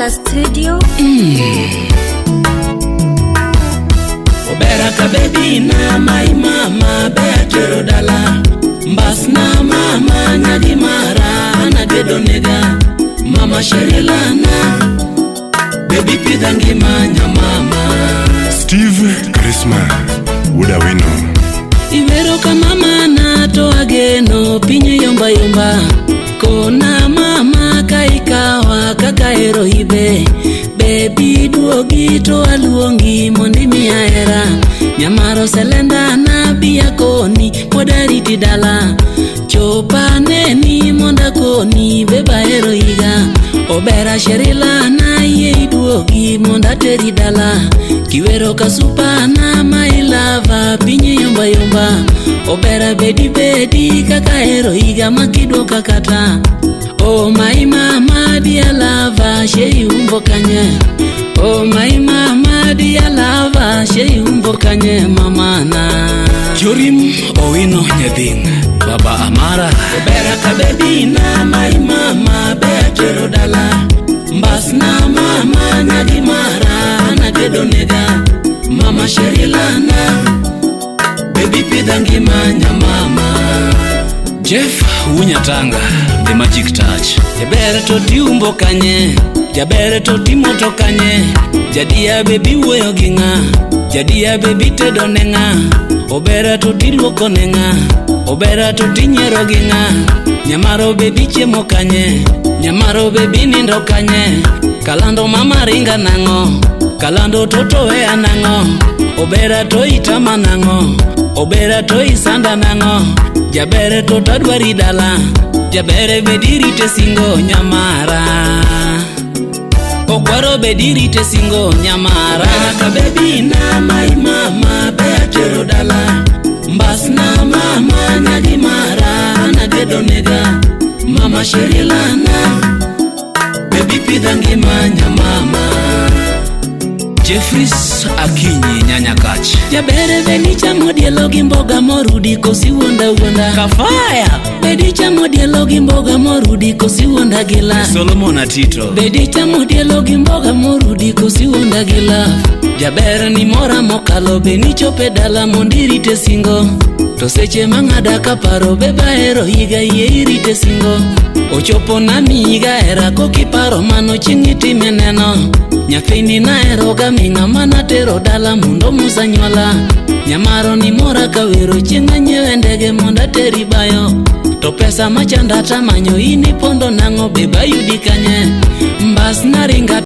Dala Studio. Obera ka baby na my mama beatero dala. Mbas na mama nyadi mara na gedo nega. Mama Sherilana baby pidangi manya mama. Steve Christmas Uda wino Ivero ka mama na to ageno pinye yomba yomba. Kona mama kaikawa kakaero hibe. Baby duogi to aluongi mondi miaera. Nyamaro selenda na biya koni podariti dala. Chopa neni monda koni beba ero higa. Obera Sherilana ye duogi monda teri dala. Kiwero kasupa na my lava pinye yomba yomba. Obera bedi bedi kakaero higa makido kakata. Oh my mama dear lava she umbo kanye. Oh my mama dear lava she umbo kanye mama na. Jorim owino nyading baba amara. Obera ka baby na my mama beatero dala. Mbas na mama nyadi mara na gedo nega. Mama Sherilana baby pidangi manya mama. Jeff Unyatanga The Magic Touch. Jabere to tiumbo kanye, jabere to timoto kanye. Jadia baby weyo ginga, jadia baby tedo nenga. Obera to tiluoko nenga, obera to tinyero ginga. Nyamaro baby chemo kanye, nyamaro baby nindo kanye. Kalando mama ringa nango, kalando toto wea nango. Obera to itama nango, obera to isanda nango. Jabere to tadwari dala, jabere bediri te singo nyamara. Okwaro bediri te singo nyamara. Ka baby na my mama beatero dala. Mbas na mama nyadi mara na gedo nega. Mama Sherilana baby pidangi manya mama. Jeffries Akinyi nyanya kach. Jabere bedi chamo dielo gi mboga morudi kosi wonda wonda. Kafaya bedi chamo dielo gi mboga morudi kosi wonda gila. Solomon Atito bedi chamo dielo gi mboga morudi kosi wonda gila. Jabere ni mora mokalo beni chope dala mondiri te singo. To seche mangada kaparo beba ero higa ye irite singo. Ochopo na miga era kokiparo mano chingiti meneno. Nyafini na eroga minga mana tero dala mundo musanyala. Nyamaro ni mora kawero chinga nyewe ndege monda teri bayo. To pesa machanda tamanyo ini pondo nango beba yudikanye. Mbas na ringa